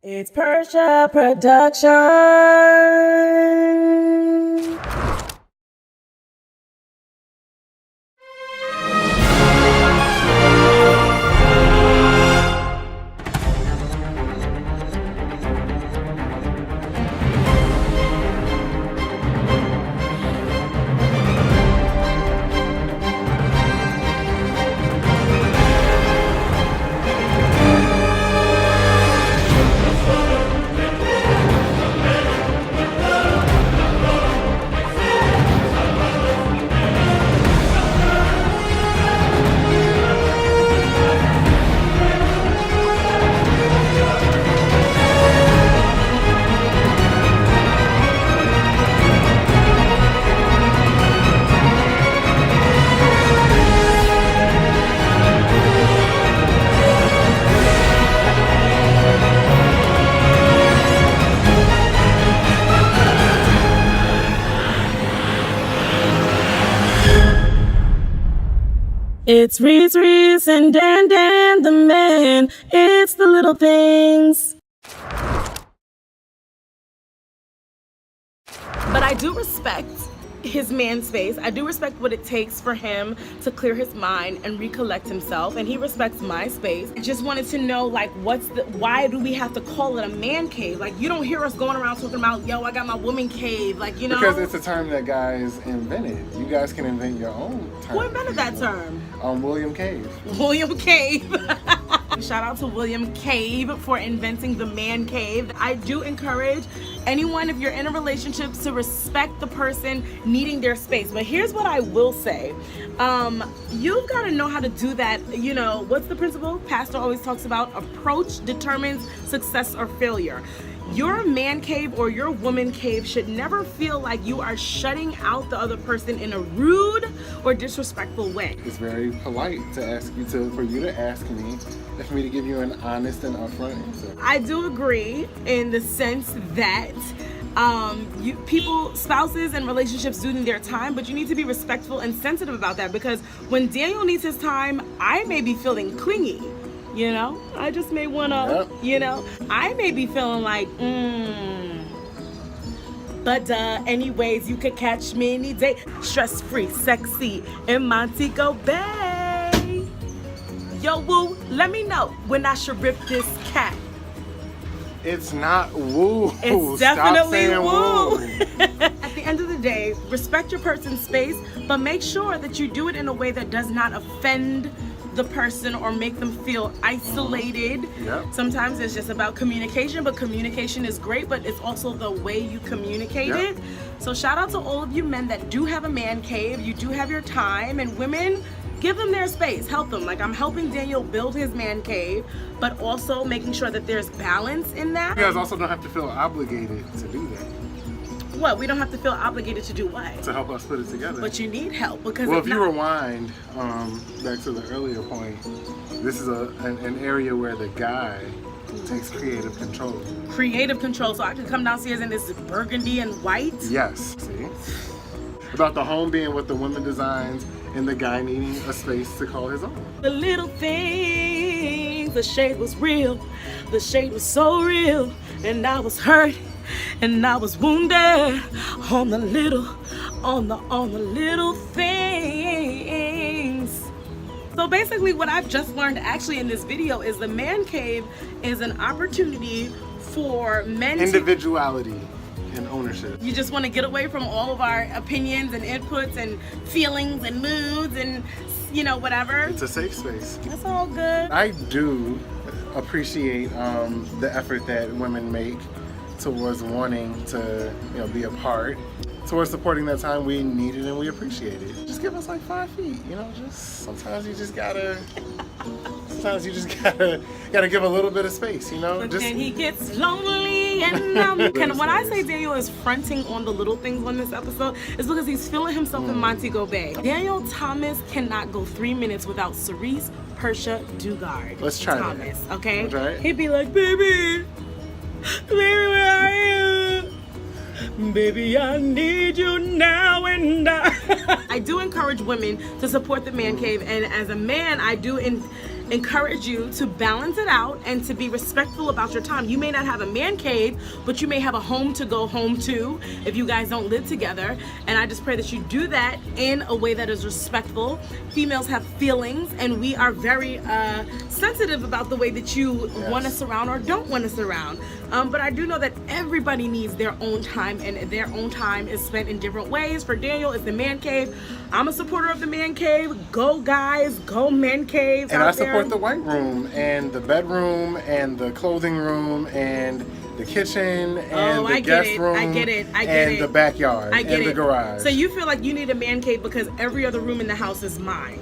It's Percia Production. It's Reese and Dan the man. It's the little things. But I do respect his man space. I do respect what it takes for him to clear his mind and recollect himself, and he respects my space. I just wanted to know, like, why do we have to call it a man cave? Like, you don't hear us going around talking about, yo, I got my woman cave, like, you know? Because it's a term that guys invented. You guys can invent your own term. Who invented that term? William Cave. William Cave. Shout out to William Cave for inventing the man cave. I do encourage anyone, if you're in a relationship, to respect the person needing their space. But here's what I will say. You've got to know how to do that. You know, what's the principle? Pastor always talks about approach determines success or failure. Your man cave or your woman cave should never feel like you are shutting out the other person in a rude or disrespectful way. It's very polite to ask you for you to ask me, and for me to give you an honest and upfront answer. I do agree in the sense that spouses and relationships do need their time, but you need to be respectful and sensitive about that, because when Daniel needs his time, I may be feeling clingy. You know, I just may wanna, you know, I may be feeling like, but anyways, you could catch me any day, stress-free, sexy, in Montego Bay. Yo, woo, let me know when I should rip this cat. It's not woo. It's definitely woo. At the end of the day, respect your person's space, but make sure that you do it in a way that does not offend the person or make them feel isolated. Sometimes it's just about communication, but communication is great, but it's also the way you communicate it. So shout out to all of you men that do have a man cave. You do have your time, and women, give them their space, help them. Like, I'm helping Daniel build his man cave, but also making sure that there's balance in that. You guys also don't have to feel obligated to do that. What? We don't have to feel obligated to do what? To help us put it together. But you need help, because well, if you rewind back to the earlier point, this is an area where the guy takes creative control. Creative control, so I can come downstairs in this burgundy and white? Yes. See? About the home being what the women designs and the guy needing a space to call his own. The little things, the shade was real. The shade was so real, and I was hurt. And I was wounded on the little things. So basically what I've just learned actually in this video is the man cave is an opportunity for men individuality and ownership. You just want to get away from all of our opinions and inputs and feelings and moods and, you know, whatever. It's a safe space. That's all good. I do appreciate the effort that women make towards wanting to, you know, be a part, towards supporting that time we needed and we appreciate it. Just give us like 5 feet, you know, sometimes you just gotta give a little bit of space, you know. But then he gets lonely and when I say Daniel is fronting on the little things on this episode, it's because he's feeling himself in Montego Bay. Daniel Thomas cannot go 3 minutes without Sirece, Percia, Dugard. Let's try Thomas, that. Okay? We'll try it. He'd be like, baby, where are you? Baby, I need you now and I do encourage women to support the man cave, and as a man, I do encourage you to balance it out and to be respectful about your time. You may not have a man cave, but you may have a home to go home to if you guys don't live together. And I just pray that you do that in a way that is respectful. Females have feelings, and we are very sensitive about the way that you want us around or don't want us around. But I do know that everybody needs their own time, and their own time is spent in different ways. For Daniel, it's the man cave. I'm a supporter of the man cave. Go guys, go men caves. And I support the white room and the bedroom and the clothing room and the kitchen and the guest room. I get it. And the backyard and the garage. So you feel like you need a man cave because every other room in the house is mine.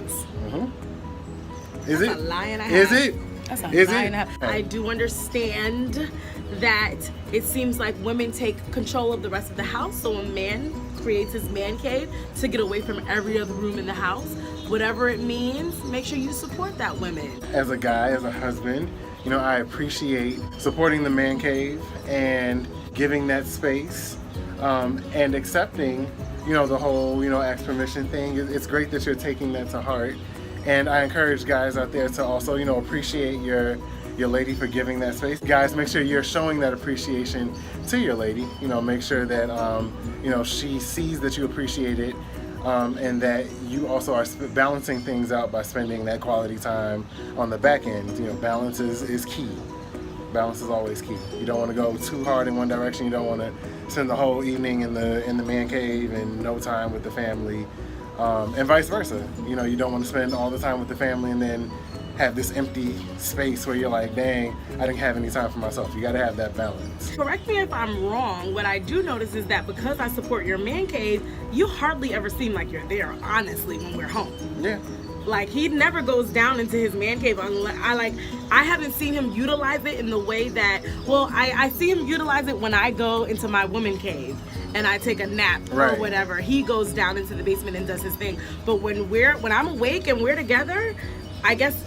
Is it? That's a lie and a half. Is it? That's a lie and a half. I do understand that it seems like women take control of the rest of the house, so a man creates his man cave to get away from every other room in the house. Whatever it means, make sure you support that women. As a guy, as a husband, you know, I appreciate supporting the man cave and giving that space and accepting, you know, the whole, you know, ask permission thing. It's great that you're taking that to heart. And I encourage guys out there to also, you know, appreciate your lady for giving that space. Guys, make sure you're showing that appreciation to your lady. You know, make sure that, you know, she sees that you appreciate it and that you also are balancing things out by spending that quality time on the back end. You know, balance is key. Balance is always key. You don't want to go too hard in one direction. You don't want to spend the whole evening in the man cave and no time with the family. And vice versa. You know, you don't want to spend all the time with the family and then have this empty space where you're like, dang, I didn't have any time for myself. You got to have that balance. Correct me if I'm wrong. What I do notice is that because I support your man cave, you hardly ever seem like you're there, honestly, when we're home. Yeah. Like, he never goes down into his man cave unless I haven't seen him utilize it in the way that, well, I see him utilize it when I go into my woman cave and I take a nap or whatever. He goes down into the basement and does his thing. But when I'm awake and we're together, I guess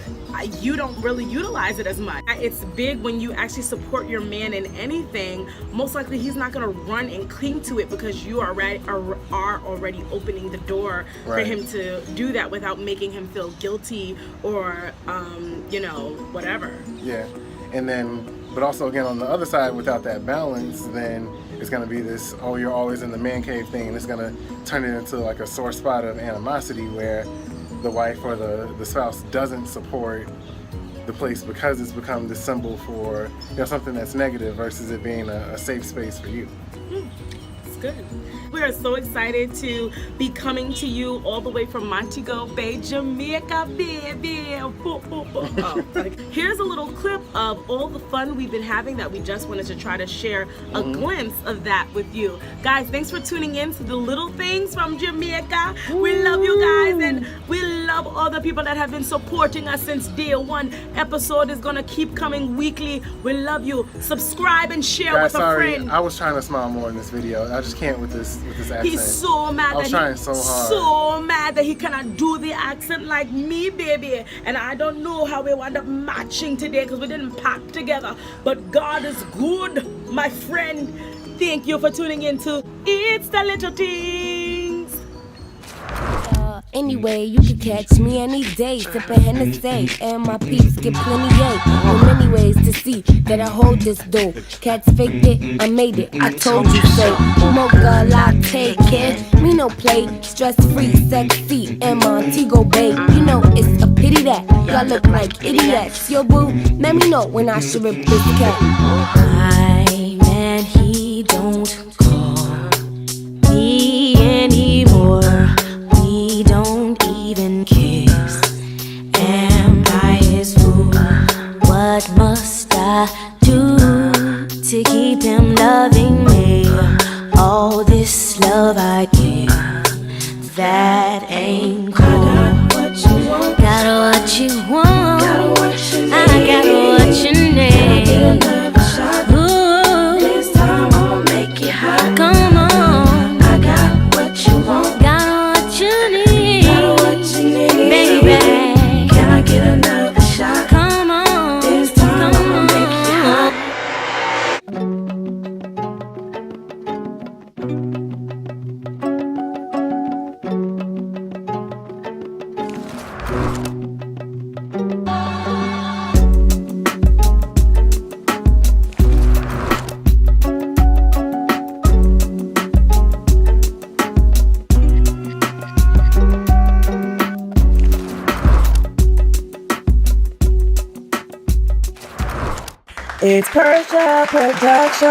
you don't really utilize it as much. It's big when you actually support your man in anything. Most likely he's not gonna run and cling to it because you are already opening the door for him to do that without making him feel guilty or you know, whatever. Yeah. And then, but also again on the other side, without that balance, then it's gonna be this, oh, you're always in the man cave thing, and it's gonna turn it into like a sore spot of animosity where the wife or the spouse doesn't support the place because it's become the symbol for, you know, something that's negative versus it being a safe space for you. It's good. We are so excited to be coming to you all the way from Montego Bay, Jamaica, baby. Here's a little clip of all the fun we've been having that we just wanted to try to share a glimpse of that with you. Guys, thanks for tuning in to the little things from Jamaica. We love you guys, and we love all the people that have been supporting us since day one. Episode is gonna keep coming weekly. We love you. Subscribe and share with a friend. I was trying to smile more in this video. I just can't with this accent. He's so mad. I was trying so hard. So mad that he cannot do the accent like me, baby. And I don't know how we wound up matching today because we didn't pack together. But God is good, my friend. Thank you for tuning in to It's the Little Things. Anyway, you can catch me any day, sipping Hennessy, and my peeps get plenty yay. There many ways to see that I hold this dough. Cats faked it, I made it, I told you so. Mocha latte, kid, me no play. Stress-free, sexy, and Montego Bay. You know it's a pity that y'all look like idiots. Yo boo, let me know when I should rip this cat. My man, he don't call me anymore. We don't even kiss. Am I his fool? What must I do to keep him loving me? All this love I give, that ain't cool. Got what you want, I got what you need. Ooh, this time I'ma make it hot. Come on, I got what you want. Baby, can I get another shot? Come on, this time I'ma make it hot. It's Percia Production.